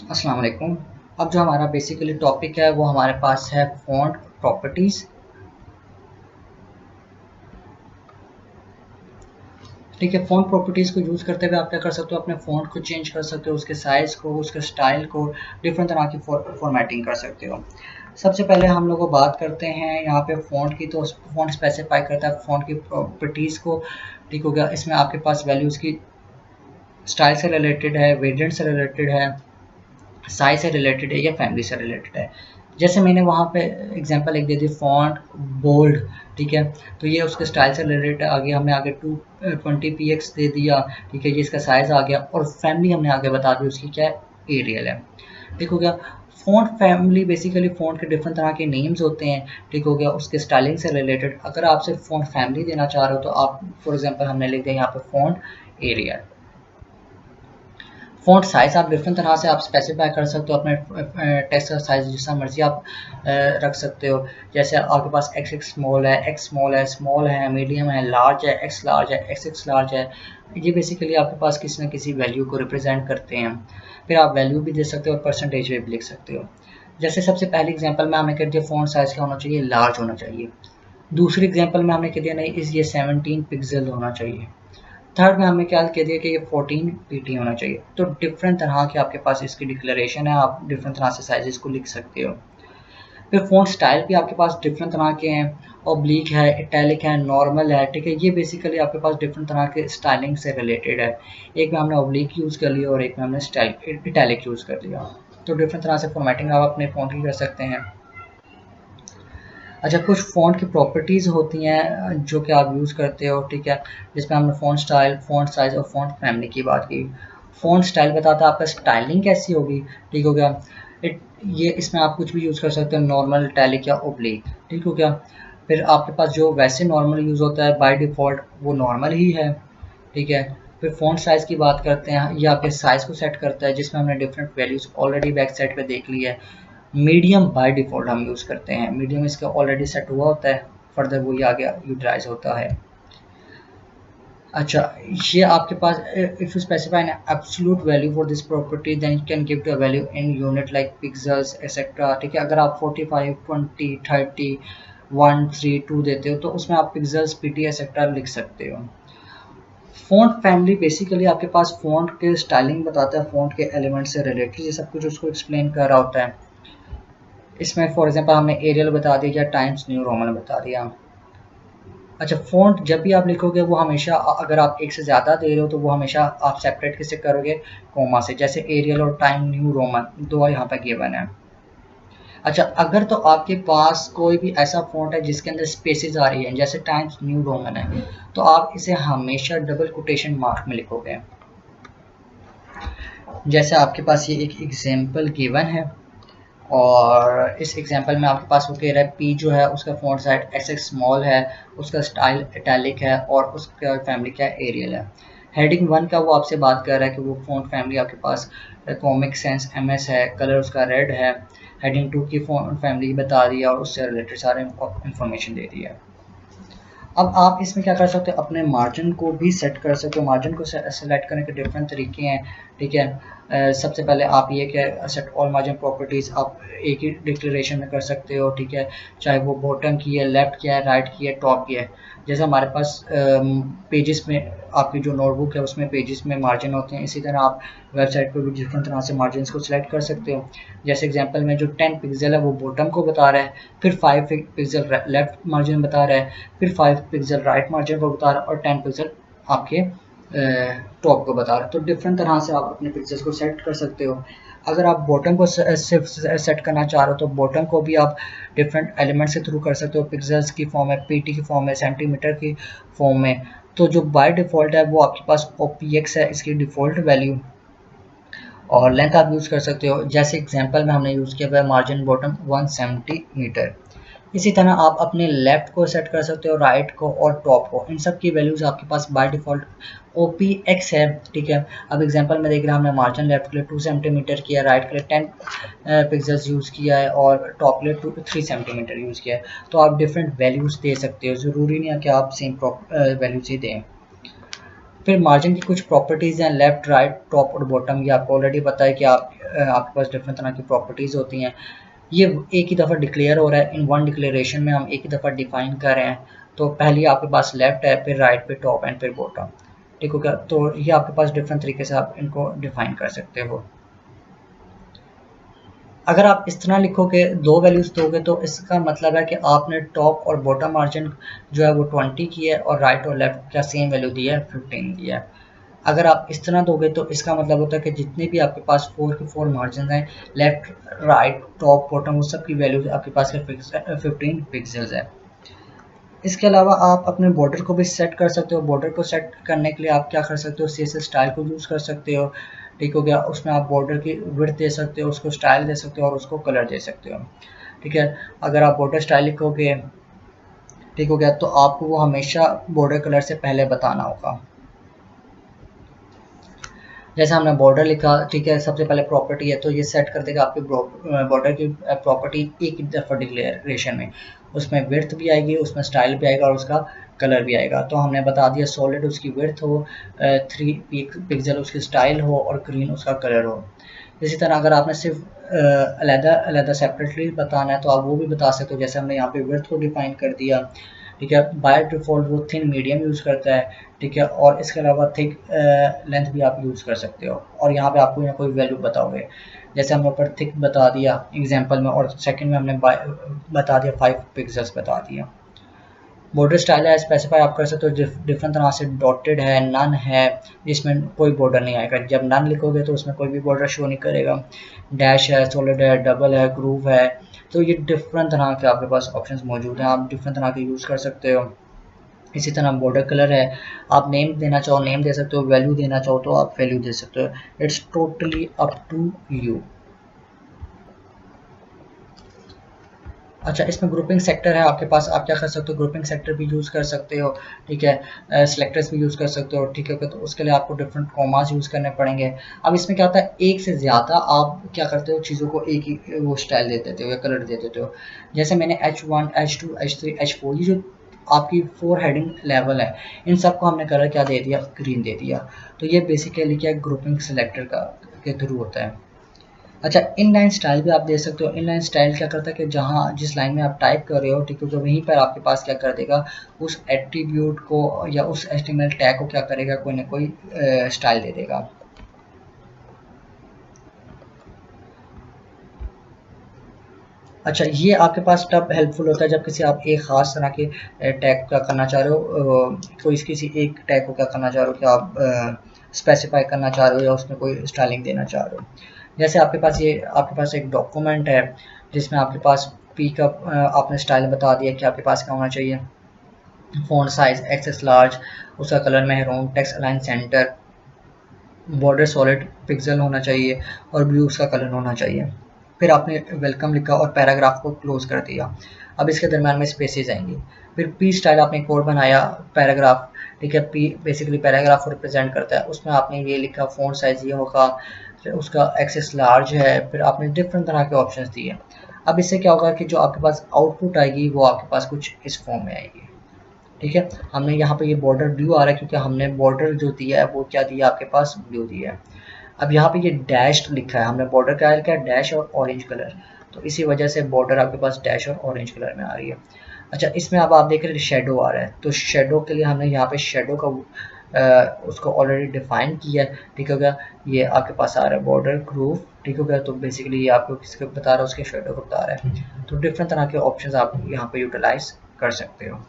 अस्सलाम वालेकुम। अब जो हमारा बेसिकली टॉपिक है वो हमारे पास है फ़ॉन्ट प्रॉपर्टीज़। ठीक है, फ़ॉन्ट प्रॉपर्टीज़ को यूज़ करते हुए आप क्या कर सकते हो, अपने फ़ॉन्ट को चेंज कर सकते हो, उसके साइज़ को, उसके स्टाइल को, डिफरेंट तरह की फॉर्मेटिंग कर सकते हो। सबसे पहले हम लोग बात करते हैं यहाँ पे फ़ॉन्ट की। तो फ़ॉन्ट स्पेसिफाई करता है फ़ॉन्ट की प्रॉपर्टीज़ को। ठीक हो गया, इसमें आपके पास वैल्यूज़ की स्टाइल से रिलेटेड है, वेरिएंट से रिलेटेड है, साइज से रिलेटेड है या फैमिली से रिलेटेड है। जैसे मैंने वहाँ पे एग्जांपल एक दे दी फ़ॉन्ट बोल्ड। ठीक है, तो ये उसके स्टाइल से रिलेटेड आगे हमने आगे 220 px दे दिया। ठीक है, ये इसका साइज़ आ गया और फैमिली हमने आगे बता दी उसकी क्या है, एरियल है। ठीक हो गया। फ़ॉन्ट फैमिली बेसिकली फ़ॉन्ट के डिफरेंट तरह के नेम्स होते हैं। ठीक हो गया, उसके स्टाइलिंग से रिलेटेड अगर आप सिर्फ फ़ॉन्ट फैमिली देना चाह रहे हो तो आप फॉर एग्जांपल हमने लिख दिया यहाँ पे फ़ॉन्ट एरियल। फ़ॉन्ट साइज़ आप डिफरेंट तरह से आप स्पेसिफाई कर सकते हो, अपने टेक्स्ट का साइज़ जितना मर्ज़ी आप रख सकते हो। जैसे आपके पास एक्स एक्स स्मॉल है, एक्स स्मॉल है, मीडियम है, लार्ज है, एक्स लार्ज है, एक्स एक्स लार्ज है। ये बेसिकली आपके पास किसी न किसी वैल्यू को रिप्रेजेंट करते हैं। फिर आप वैल्यू भी दे सकते हो और परसेंटेज भी लिख सकते हो। जैसे सबसे पहले एग्जांपल में हमने कह दिया फ़ॉन्ट साइज़ क्या होना चाहिए, लार्ज होना चाहिए। दूसरे एग्जांपल में हमने कह दिया नहीं, इस ये 17 पिक्सल होना चाहिए। थर्ड में हमने क्या कह दिया कि ये 14 पीटी होना चाहिए। तो डिफरेंट तरह के आपके पास इसकी डिक्लेरेशन है, आप डिफरेंट तरह से साइजेस को लिख सकते हो। फिर फ़ॉन्ट स्टाइल भी आपके पास डिफरेंट तरह के हैं, ऑब्लिक है, इटैलिक है, नॉर्मल है। ठीक है, ये बेसिकली आपके पास डिफरेंट तरह के स्टाइलिंग से रिलेटेड है। एक में हमने ऑब्लिक यूज़ कर लिया और एक में हमने स्टाइल इटैलिक यूज़ कर लिया। तो डिफरेंट तरह से फॉर्मेटिंग आप अपने फ़ॉन्ट की कर सकते हैं। अच्छा, कुछ फ़ॉन्ट की प्रॉपर्टीज़ होती हैं जो कि आप यूज़ करते हो। ठीक है, जिसमें हमने फ़ॉन्ट स्टाइल, फ़ॉन्ट साइज़ और फ़ॉन्ट फैमिली की बात की। फ़ॉन्ट स्टाइल बताता है आपका स्टाइलिंग कैसी होगी। ठीक हो गया, इट ये इसमें आप कुछ भी यूज़ कर सकते हो, नॉर्मल, इटैलिक या ओब्लिक। ठीक हो गया। फिर आपके पास जो वैसे नॉर्मल यूज़ होता है बाय डिफ़ॉल्ट वो नॉर्मल ही है। ठीक है। फिर फ़ॉन्ट साइज़ की बात करते हैं, ये आपके साइज़ को सेट करता है, जिसमें हमने different values already back side पे देख ली है। मीडियम बाय डिफ़ॉल्ट हम यूज़ करते हैं, मीडियम इसका ऑलरेडी सेट हुआ होता है, फर्दर वही आगे यूटिलाइज़ होता है। अच्छा, ये आपके पास if you specify an absolute value for this property then you can give the value in unit like pixels etcetera. ठीक है, अगर आप 45, 20, 30, 1, 3, 2 देते हो तो उसमें आप पिक्सेल्स, पीटी एक्सेट्रा लिख सकते हो। फ़ॉन्ट फैमिली बेसिकली आपके पास फ़ॉन्ट के स्टाइलिंग बताता है, फ़ॉन्ट के एलिमेंट से रिलेटेड ये सब कुछ उसको एक्सप्लेन कर रहा होता है। इसमें फॉर एग्जांपल हमने एरियल बता दिया या टाइम्स न्यू रोमन बता दिया। अच्छा, फ़ॉन्ट जब भी आप लिखोगे वो हमेशा अगर आप एक से ज़्यादा दे रहे हो तो वो हमेशा आप सेपरेट किससे करोगे, कोमा से। जैसे एरियल और टाइम न्यू रोमन दो यहाँ पे गिवन है। अच्छा, अगर तो आपके पास कोई भी ऐसा फ़ॉन्ट है जिसके अंदर स्पेसेस आ रही हैं, जैसे टाइम्स न्यू रोमन है, तो आप इसे हमेशा डबल कोटेशन मार्क में लिखोगे। जैसे आपके पास ये एक एग्जांपल गिवन है और इस एग्जांपल में आपके पास वो कह रहा है पी जो है उसका font size S x small है, उसका स्टाइल इटैलिक है और उसका फैमिली क्या है, एरियल है। हेडिंग 1 का वो आपसे बात कर रहा है कि वो फ़ॉन्ट फैमिली आपके पास कॉमिक सेंस एमएस है, कलर उसका रेड है। हेडिंग 2 की फ़ॉन्ट फैमिली बता दी है और उससे रिलेटेड सारे इंफॉर्मेशन दे दी है। अब आप इसमें क्या कर सकते हो, अपने मार्जिन को भी सेट कर सकते हो। मार्जिन को सेलेक्ट करने के डिफरेंट तरीके हैं। ठीक है, सबसे पहले आप ये कि सेट ऑल मार्जिन प्रॉपर्टीज़ आप एक ही डिक्लेरेशन में कर सकते हो। ठीक है, चाहे वो बॉटम की है, लेफ्ट की है, राइट की है, टॉप की है। जैसे हमारे पास पेजेस में आपकी जो नोटबुक है उसमें पेजेस में मार्जिन होते हैं, इसी तरह आप वेबसाइट पर भी डिफरेंट तरह से मार्जिन को सिलेक्ट कर सकते हो। जैसे एग्जांपल में जो 10 पिक्सल है वो बॉटम को बता रहा है, फिर 5 पिक्सल लेफ्ट मार्जिन बता रहा है, फिर 5 पिक्सल राइट मार्जिन को बता रहा है और 10 पिक्सल आपके टॉप को बता रहा है। तो डिफरेंट तरह से आप अपने पिक्सल्स को सेट कर सकते हो। अगर आप बॉटम को सिर्फ सेट करना चाह रहे हो तो बॉटम को भी आप डिफरेंट एलिमेंट्स के थ्रू कर सकते हो, पिक्सल्स की फॉर्म में, पीटी की फॉर्म में, सेंटीमीटर की फॉर्म में। तो जो बाय डिफ़ॉल्ट है वो आपके पास ओपीएक्स है, इसकी डिफ़ॉल्ट वैल्यू, और लेंथ आप यूज़ कर सकते हो। जैसे एग्जांपल में हमने यूज़ किया हुआ है मार्जिन बॉटम 170 मीटर। इसी तरह आप अपने लेफ्ट को सेट कर सकते हो, राइट को और टॉप को। इन सब की वैल्यूज़ आपके पास बाय डिफ़ॉल्ट ओपीएक्स है। ठीक है, अब एग्जांपल में देख रहे हैं हमने मार्जिन लेफ्ट के लिए 2 सेंटीमीटर किया, राइट के लिए 10 पिक्सल्स यूज़ किया है और टॉप के लिए 3 सेंटीमीटर यूज़ किया है। तो आप डिफरेंट वैल्यूज़ दे सकते हो, ज़रूरी नहीं है कि आप सेम वैल्यूज़ ही दें। फिर मार्जिन की कुछ प्रॉपर्टीज़ हैं, लेफ़्ट, राइट, टॉप और बॉटम। ये आपको ऑलरेडी पता है कि आपके पास डिफरेंट तरह की प्रॉपर्टीज़ होती हैं। ये एक ही दफ़ा डिक्लेयर हो रहा है, इन वन डिक्लेरेशन में हम एक ही दफ़ा डिफाइन कर रहे हैं। तो पहले आपके पास लेफ़्ट है, फिर राइट, फिर टॉप एंड फिर बॉटम, ठीक हो गया। तो ये आपके पास डिफरेंट तरीके से आप इनको डिफाइन कर सकते हो। अगर आप इस तरह लिखोगे, दो वैल्यूज़ दोगे, तो इसका मतलब है कि आपने टॉप और बॉटम मार्जिन जो है वो 20 की है और राइट और लेफ्ट का सेम वैल्यू दिया है, 15 दिया है। अगर आप इस तरह दोगे तो इसका मतलब होता है कि जितने भी आपके पास 4 के 4 मार्जिन हैं, लेफ्ट, राइट, टॉप, बॉटम, वो सब की वैल्यूज आपके पास 15 पिक्सल्स है। इसके अलावा आप अपने बॉर्डर को भी सेट कर सकते हो। बॉर्डर को सेट करने के लिए आप क्या कर सकते हो, CSS स्टाइल को यूज़ कर सकते हो, ठीक हो गया। उसमें आप बॉर्डर की विड्थ दे सकते हो, उसको स्टाइल दे सकते हो और उसको कलर दे सकते हो, ठीक है। अगर आप बॉर्डर स्टाइल लिखोगे, ठीक हो गया, तो आपको वो हमेशा बॉर्डर कलर से पहले बताना होगा। जैसे हमने बॉर्डर लिखा, ठीक है, सबसे पहले प्रॉपर्टी है तो ये सेट कर देगा आपके बॉर्डर की प्रॉपर्टी एक दफ़ा डिक्लेरेशन में। उसमें विड्थ भी आएगी, उसमें स्टाइल भी आएगा और उसका कलर भी आएगा। तो हमने बता दिया सॉलिड उसकी विड्थ हो, 3 पिक्सल उसकी स्टाइल हो और ग्रीन उसका कलर हो। इसी तरह अगर आपने सिर्फ अलग-अलग सेपरेटली बताना है तो आप वो भी बता सकते हो। जैसे हमने यहाँ पे विड्थ को डिफाइन कर दिया, ठीक है। बाय डिफ़ॉल्ट वो थिन मीडियम यूज़ करता है, ठीक है। और इसके अलावा थिक लेंथ भी आप यूज़ कर सकते हो और यहाँ पे आपको यहाँ कोई वैल्यू बताओगे। जैसे हमने ऊपर थिक बता दिया एग्जांपल में और सेकंड में हमने बता दिया 5 पिक्सल्स बता दिया। बॉर्डर स्टाइल है, स्पेसिफाई आप कर सकते हो डिफरेंट तरह से। डॉटेड है, नन है, जिसमें कोई बॉर्डर नहीं आएगा। जब नन लिखोगे तो उसमें कोई भी बॉर्डर शो नहीं करेगा। डैश है, सॉलिड है, डबल है, ग्रूव है। तो ये डिफरेंट तरह के आपके पास ऑप्शंस मौजूद हैं, आप डिफरेंट तरह के यूज़ कर सकते हो। इसी तरह बॉर्डर कलर है, आप नेम देना चाहो नेम दे सकते हो, वैल्यू देना चाहो तो आप वैल्यू दे सकते हो। It's totally up to you. अच्छा, इसमें ग्रुपिंग सेक्टर है आपके पास, आप क्या कर सकते हो, ग्रुपिंग सेक्टर भी यूज़ कर सकते हो, ठीक है। सेलेक्टर्स भी यूज़ कर सकते हो, ठीक है। तो उसके लिए आपको डिफरेंट कॉमास यूज़ करने पड़ेंगे। अब इसमें क्या होता है, एक से ज़्यादा आप क्या करते हो, चीज़ों को एक ही वो स्टाइल दे देते हो या कलर दे देते हो। जैसे मैंने H1, H2, H3, H4 ये जो आपकी 4 हेडिंग लेवल है, इन सबको हमने कलर क्या दे दिया, ग्रीन दे दिया। तो ये बेसिकली क्या ग्रुपिंग सेलेक्टर का के थ्रू होता है। अच्छा, इनलाइन स्टाइल भी आप दे सकते हो। इनलाइन स्टाइल क्या करता है कि जहाँ जिस लाइन में आप टाइप कर रहे हो, ठीक है, तो वहीं पर आपके पास क्या कर देगा, उस एट्रीब्यूट को या उस एचटीएमएल टैग को क्या करेगा, कोई ना कोई स्टाइल दे देगा। अच्छा, ये आपके पास तब हेल्पफुल होता है जब किसी आप एक ख़ास तरह के टैग का करना चाह रहे हो, कोई किसी एक टैग को क्या करना चाह रहे हो कि आप स्पेसिफाई करना चाह रहे हो या उसमें कोई स्टाइलिंग देना चाह रहे हो। जैसे आपके पास एक डॉक्यूमेंट है जिसमें आपके पास पी का आपने स्टाइल बता दिया कि आपके पास क्या होना चाहिए, फ़ॉन्ट साइज़ एक्सेस लार्ज, उसका colour maroon, text align centre, border solid pixel होना चाहिए और ब्लू उसका कलर होना चाहिए। फिर आपने वेलकम लिखा और पैराग्राफ को क्लोज कर दिया। अब इसके दरम्यान में स्पेसेस आएंगी। फिर पी स्टाइल आपने एक और बनाया पैराग्राफ, ठीक है। पी बेसिकली पैराग्राफ को रिप्रेजेंट करता है। उसमें आपने ये लिखा फ़ॉन्ट साइज़ ये होगा, फिर उसका एक्सेस लार्ज है। फिर आपने डिफरेंट तरह के ऑप्शंस दिए। अब इससे क्या होगा कि जो आपके पास आउटपुट आएगी वो आपके पास कुछ इस फॉर्म में आएगी, ठीक है। हमने यहाँ पे ये बॉर्डर ब्लू आ रहा है क्योंकि हमने बॉर्डर जो दिया है वो क्या दिया, आपके पास ब्लू दिया है। अब यहाँ पे ये डैश लिखा है, हमने बॉर्डर क्या लिखा है, डैश और ऑरेंज कलर। तो इसी वजह से बॉर्डर आपके पास डैश और ऑरेंज कलर में आ रही है। अच्छा, इसमें अब आप देख रहे हैं शेडो आ रहा है, तो शेडो के लिए हमने यहाँ पे शेडो का उसको ऑलरेडी डिफाइन किया है, ठीक हो गया। ये आपके पास आ रहा है बॉर्डर ग्रूव, ठीक हो गया। तो बेसिकली ये आपको किसको बता रहा है, उसके शेडो को बता रहा है। तो डिफरेंट तरह के ऑप्शंस आप यहाँ पे यूटिलाइज कर सकते हो।